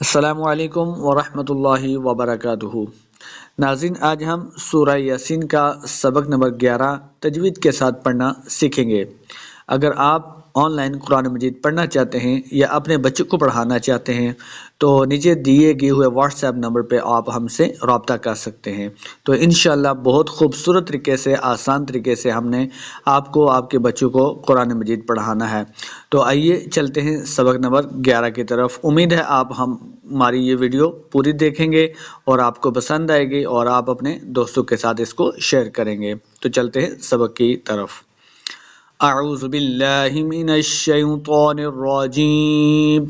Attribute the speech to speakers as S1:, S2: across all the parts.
S1: السلام علیکم ورحمۃ اللہ وبرکاتہ۔ ناظرین، آج ہم سورہ یاسین کا سبق نمبر 11 تجوید کے ساتھ پڑھنا سیکھیں گے۔ اگر آپ آن لائن قرآن مجید پڑھنا چاہتے ہیں یا اپنے بچوں کو پڑھانا چاہتے ہیں تو نیچے دیے گئے ہوئے واٹس ایپ نمبر پہ آپ ہم سے رابطہ کر سکتے ہیں۔ تو انشاءاللہ بہت خوبصورت طریقے سے، آسان طریقے سے ہم نے آپ کو، آپ کے بچوں کو قرآن مجید پڑھانا ہے۔ تو آئیے چلتے ہیں سبق نمبر 11 کی طرف۔ امید ہے آپ ہماری یہ ویڈیو پوری دیکھیں گے اور آپ کو پسند آئے گی اور آپ اپنے دوستوں کے ساتھ اس کو شیئر کریں گے۔ تو چلتے ہیں سبق کی طرف۔ اعوذ باللہ من الشیطان الرجیم،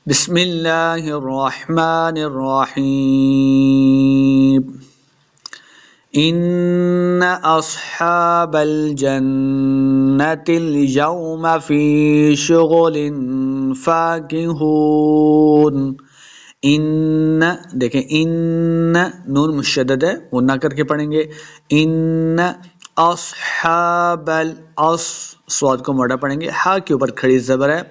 S1: بسم اللہ الرحمن الرحیم۔ ان اصحاب الجنة اليوم فی شغل فاکہون۔ ان دیکھیں، ان نون مشدد ہے، غنہ کر کے پڑھیں گے۔ ان اصحاب سواد کو موڑا پڑھیں گے، ہا کے اوپر کھڑی زبر ہے،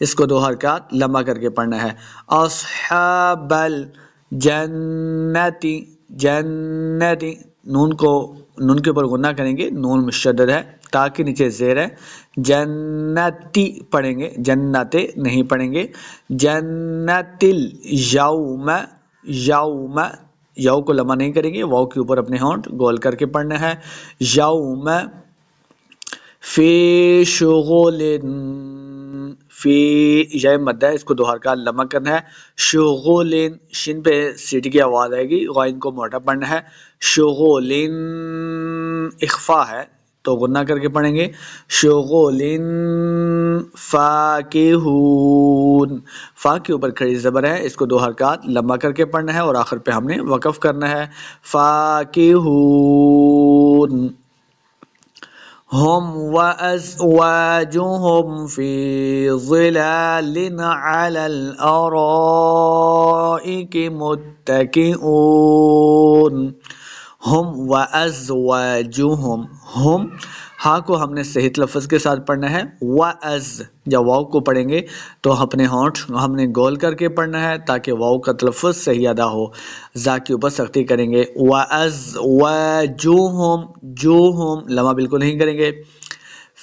S1: اس کو 2 حرکات لمبا کر کے پڑھنا ہے۔ اصحاب الجنتی، جنتی، نون کے اوپر غنہ کریں گے، نون مشدد ہے، تا کے نیچے زیر ہے، جنتی پڑھیں گے، جنتے نہیں پڑھیں گے۔ جنت الیوم، یوم، یو کو لمبا نہیں کریں گے، واؤ کے اوپر اپنے ہونٹ گول کر کے پڑھنا ہے۔ یوم فی شغل، فی یہ مدہ ہے، اس کو 2 حرکات لمبا کرنا ہے۔ شغل، شین پہ سیٹی کی آواز آئے گی، غائن کو موٹا پڑھنا ہے۔ شغل اخفا ہے تو غنہ کر کے پڑھیں گے۔ شغل فاکہون، فا کے اوپر کھڑی زبر ہے، اس کو 2 حرکات لمبا کر کے پڑھنا ہے اور آخر پہ ہم نے وقف کرنا ہے۔ فاکہون، ہم وازواجہم فی ظلال علی الارائک متکئون۔ ہم وازواجہم، ہم ہا کو ہم نے صحیح لفظ کے ساتھ پڑھنا ہے۔ جب واؤ کو پڑھیں گے تو اپنے ہونٹ ہم نے گول کر کے پڑھنا ہے تاکہ واؤ کا تلفظ صحیح ادا ہو۔ زا کے اوپر سختی کریں گے۔ وازواجہم، جوہم لمبا بالکل نہیں کریں گے۔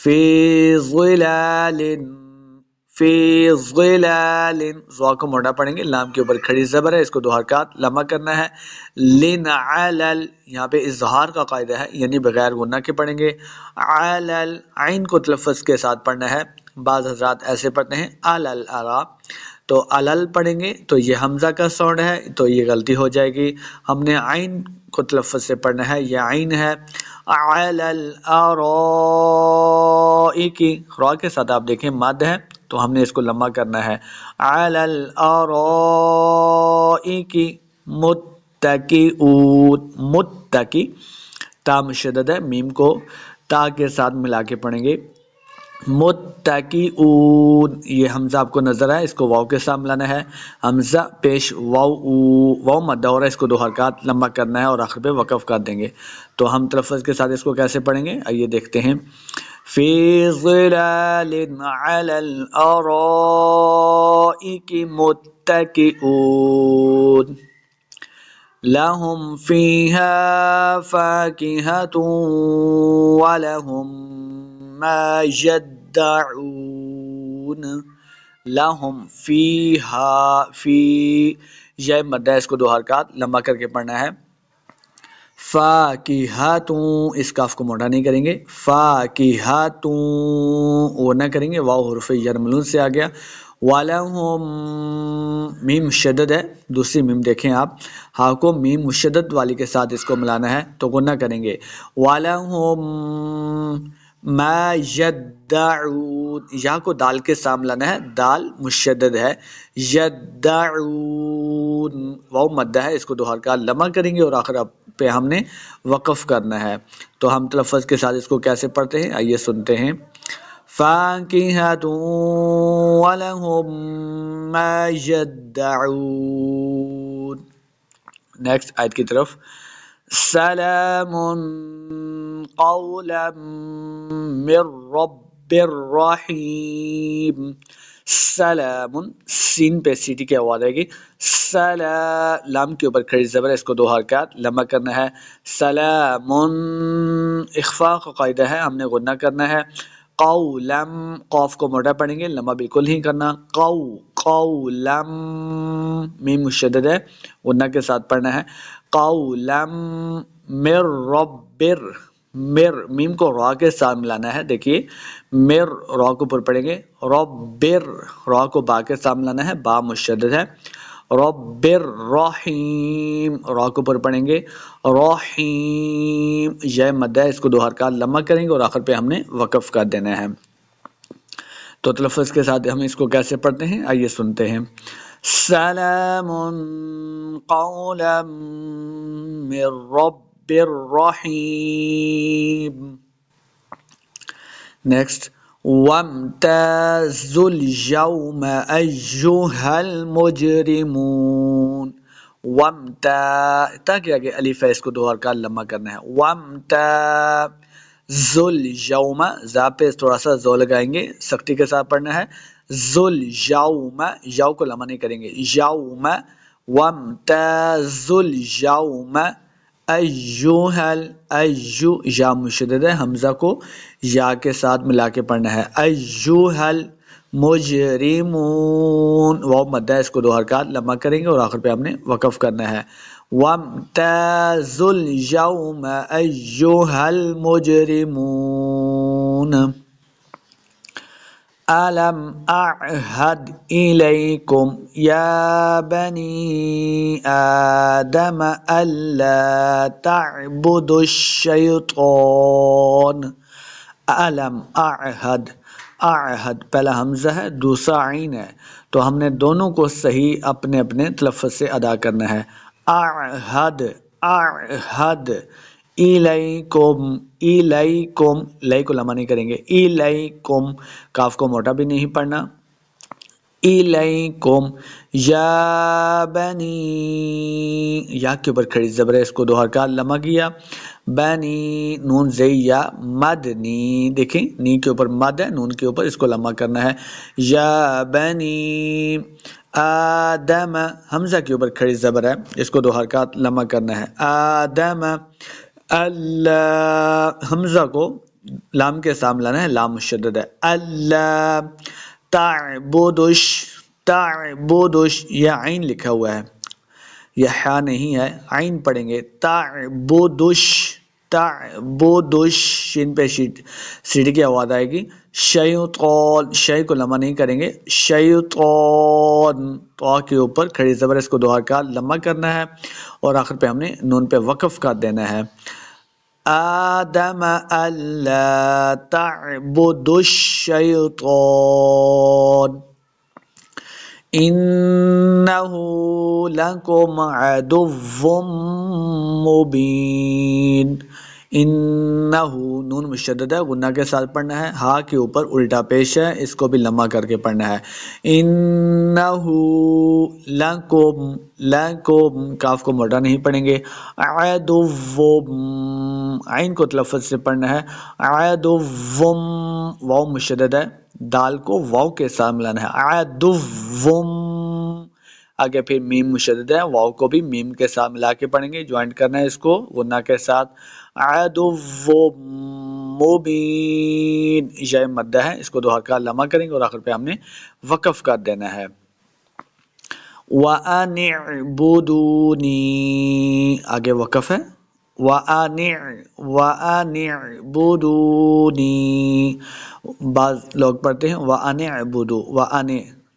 S1: فی ظلال، فی ظلال، زوا کو موڑا پڑھیں گے، لام کے اوپر کھڑی زبر ہے، اس کو 2 حرکات لمبا کرنا ہے۔ لن علل، یہاں پہ اظہار کا قاعدہ ہے، یعنی بغیر غنہ کے پڑھیں گے۔ علل، عین کو تلفظ کے ساتھ پڑھنا ہے، بعض حضرات ایسے پڑھتے ہیں علل ارا، تو علل پڑھیں گے تو یہ حمزہ کا ساؤنڈ ہے تو یہ غلطی ہو جائے گی۔ ہم نے عین کو تلفظ سے پڑھنا ہے، یہ عین ہے۔ علل ارائک، را کے ساتھ آپ دیکھیں مد ہے تو ہم نے اس کو لمبا کرنا ہے۔ علل ارائک متکئون، متکی، تا مشدد ہے، میم کو تا کے ساتھ ملا کے پڑھیں گے۔ متکئون، یہ حمزہ آپ کو نظر ہے، اس کو واؤ کے ساتھ ملانا ہے۔ حمزہ پیش واؤ، واؤ مدہ ہو رہا ہے، اس کو 2 حرکات لمبا کرنا ہے اور آخر پہ وقف کر دیں گے۔ تو ہم تلفظ کے ساتھ اس کو کیسے پڑھیں گے، آئیے دیکھتے ہیں۔ فی ظلال علی الارائک متکئون، لہم فیہا فاکہۃ ولہم ما یدعون۔ لہم فیہا، فی یہ مدہ ہے، اس کو 2 حرکات لمبا کر کے پڑھنا ہے۔ فاکہۃ، اس کاف کو موٹا نہیں کریں گے، فاکہۃ وہ نہ کریں گے، واو حرف یرملون سے آ گیا۔ وَلَهُم، میم مشدد ہے، دوسری میم دیکھیں آپ، ہا کو میم مشدد والی کے ساتھ اس کو ملانا ہے تو غنہ کریں گے۔ وَلَهُم ما یدعون، یا کو دال کے ساتھ ملانا ہے، دال مشدد ہے، یدعون، واو مدہ ہے، اس کو 2 حرکات لمبا کریں گے اور آخر پہ ہم نے وقف کرنا ہے۔ تو ہم تلفظ کے ساتھ اس کو کیسے پڑھتے ہیں، آئیے سنتے ہیں۔ فاکہۃ ولہم ما یدعون۔ نیکسٹ آیت کی طرف۔ سلام قولا من رب الرحیم، سلام، سین پہ سیٹی کی آواز آئے گی، لام کے اوپر کھڑی زبر ہے، اس کو 2 حرکات لمبا کرنا ہے، سلام، اخفاء کا قاعدہ ہے، ہم نے غنہ کرنا ہے، قولم، قوف کو موٹا پڑھیں گے، لمبا بالکل نہیں کرنا، قولم، میم مشدد ہے، غنہ کے ساتھ پڑھنا ہے، قولم من ربر، میم کو را کے ساتھ ملانا ہے، دیکھیے مر، را کو اوپر پڑھیں گے، ربر، را کو با کے ساتھ ملانا ہے، با مشدد ہے، ربر رحیم، را کو اوپر پڑھیں گے، رحیم، یہ مد ہے، اس کو 2 حرکات لمبا کریں گے اور آخر پہ ہم نے وقف کر دینا ہے۔ تو تلفظ کے ساتھ ہم اس کو کیسے پڑھتے ہیں، آئیے سنتے ہیں، سلام قولا من رب الرحیم۔ نیکسٹ، وامتازوا اليوم ایہا المجرمون، تا کے آگے الف ہے، اس کو 2 حرکات لمبا کرنا ہے، وامتازوا اليوم، زا پہ تھوڑا سا زو لگائیں گے، سختی کے ساتھ پڑھنا ہے، ذل یوم، یاؤ کو لمبا نہیں کریں گے، یوم، وامتازوا اليوم ایہل، ایو، یا مشدد ہے، حمزہ کو یا کے ساتھ ملا کے پڑھنا ہے، ایہل مجرمون، واو مد ہے، اس کو 2 حرکات لمبا کریں گے اور آخر پہ ہم نے وقف کرنا ہے، وامتازوا اليوم ایہا المجرمون، أَلَمْ أَعْهَدْ إِلَيْكُمْ يَا بَنِي آدَمَ أَلَّا تَعْبُدُوا الشَّيْطَانَ، أَلَمْ أَعْهَدْ، أَعْهَدْ پہلا حمزہ ہے، دوسرا عین ہے، تو ہم نے دونوں کو صحیح اپنے اپنے تلفظ سے ادا کرنا ہے، أَعْهَدْ، أَعْهَدْ، الیکم، الیکم، لئی کو لمبا نہیں کریں گے، الیکم، کاف کو موٹا بھی نہیں پڑھنا، الیکم، یا بنی، یا کے اوپر کھڑی زبر ہے، اس کو 2 حرکات لمبا کیا، بنی، نون زئی یا مدنی، دیکھیں نی کے اوپر مد ہے، نون کے اوپر اس کو لمبا کرنا ہے، یا بنی آدم، حمزہ کے اوپر کھڑی زبر ہے، اس کو 2 حرکات لمبا کرنا ہے، آدم، اللہ، حمزہ کو لام کے ساتھ ملانا ہے، لام مشدد ہے، اللہ تعبدش، تعبدش، یہ عین لکھا ہوا ہے، یہ حا نہیں ہے، عین پڑھیں گے، تعبدش، تعبدش، شین پہ سیڑھی کی آواز آئے گی، شیطان، شے کو لمبا نہیں کریں گے، شیطان، تو کے اوپر کھڑی زبر، اس کو 2 حرکات لمبا کرنا ہے اور آخر پہ ہم نے نون پہ وقف کر دینا ہے، آدم اللہ تعبدوا الشیطان انہ لکم عدو مبین، انہ، نون مشدد ہے، غنہ کے ساتھ پڑھنا ہے، ہا کے اوپر الٹا پیش ہے، اس کو بھی لمبا کر کے پڑھنا ہے، انہ لکم، لکم، کاف کو موٹا نہیں پڑھیں گے، عدو، عین کو تلفظ سے پڑھنا ہے، عدو، واو مشدد ہے، دال کو واو کے ساتھ ملانا ہے، عدو، آگے پھر میم مشدد ہے، واو کو بھی میم کے ساتھ ملا کے پڑھیں گے، جوائنٹ کرنا ہے اس کو غنہ کے ساتھ، عدو مبین، یہ مدہ ہے، اس کو 2 حرکات لمبا کریں گے اور آخر پہ ہم نے وقف کر دینا ہے، وَأَنِ اعْبُدُونِي، آگے وقف ہے، وَأَنِ اعْبُدُونِي، بعض لوگ پڑھتے ہیں وَأَنِ اعْبُدُوا، وَأَنِ،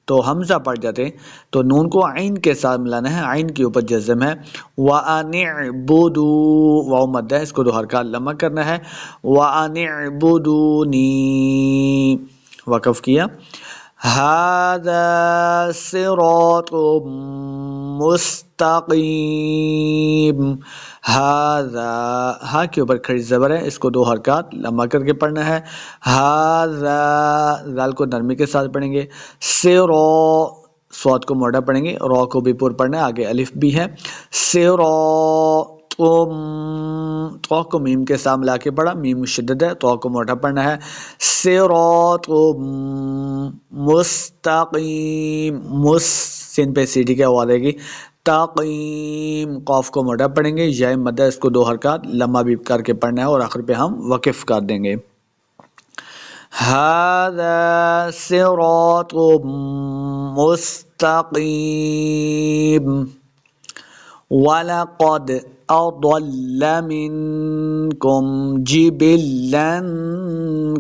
S1: تو حمزہ پڑھ جاتے ہیں تو نون کو عین کے ساتھ ملانا ہے، عین کے اوپر جزم ہے، وَأَنِ اعْبُدُوا، واو مد ہے، اس کو 2 حرکات لمبا کرنا ہے، وَأَنِ اعْبُدُونِي، وقف کیا، ھذا صراط مستقیم، ھذا، ہا کے اوپر کھڑی زبر ہے، اس کو 2 حرکات لمبا کر کے پڑھنا ہے، ھذا، ذال کو نرمی کے ساتھ پڑھیں گے، صاد کو موٹا پڑھیں گے، را کو بھی پر پڑھنا ہے، آگے الف بھی ہے، صراط، تو کو میم کے ساتھ ملا کے پڑھا، میم مشدد ہے، تو کو موٹا پڑھنا ہے، صراط مستقیم، مس سین پہ سیٹی کی آواز آئے گی، تقیم، قاف کو موٹا پڑھیں گے، یا مدہ اس کو 2 حرکات لمبا بھی کر کے پڑھنا ہے اور آخر پہ ہم وقف کر دیں گے۔ هذا صراط مستقیم وَلَقَدْ أَضَلَّ مِنْكُمْ جِبِلًّا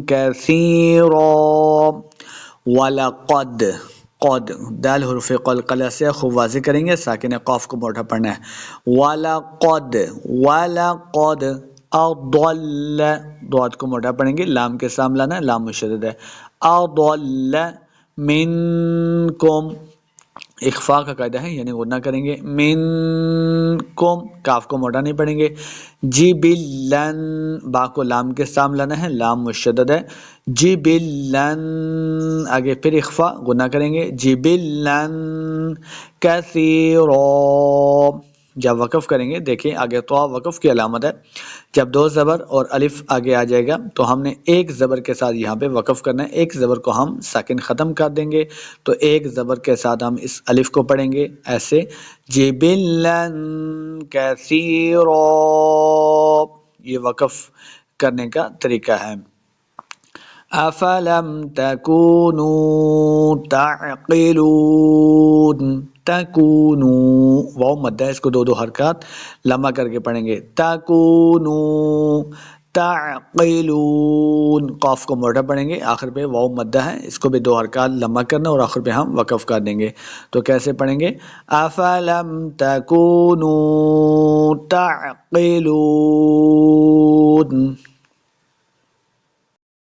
S1: كَثِيرًا وَلَقَدْ قد دال حروف قلقلہ سے خوب واضح کریں گے، ساکن قاف کو موٹا پڑھنا ہے، وَلَقَدْ وَلَقَدْ اضل، ضاد کو موٹا پڑھیں گے، لام کے ساتھ لانا ہے، لام مشدد ہے، اضل منکم، اخفاء کا قاعدہ ہے یعنی غنہ کریں گے، منکم، کاف کو موٹا نہیں پڑھیں گے، جبلن، با کو لام کے ساتھ لانا ہے، لام مشدد ہے، جبلن، آگے پھر اخفاء غنہ کریں گے، جبلن کثیرا، جب وقف کریں گے دیکھیں آگے تو وقف کی علامت ہے، جب 2 زبر اور الف آگے آ جائے گا تو ہم نے ایک زبر کے ساتھ یہاں پہ وقف کرنا ہے، ایک زبر کو ہم ساکن ختم کر دیں گے، تو ایک زبر کے ساتھ ہم اس الف کو پڑھیں گے ایسے، جبلن کثیرا، یہ وقف کرنے کا طریقہ ہے۔ افلم تکونوا تعقلون، تکونوا، واو مدہ ہے، اس کو 2 حرکات لمبا کر کے پڑھیں گے، تکونوا تعقلون، قاف کو موٹا پڑھیں گے، آخر پہ واو مدہ ہے، اس کو بھی 2 حرکات لمبا کرنا اور آخر پہ ہم وقف کر دیں گے، تو کیسے پڑھیں گے، افلم تکونوا تعقلون،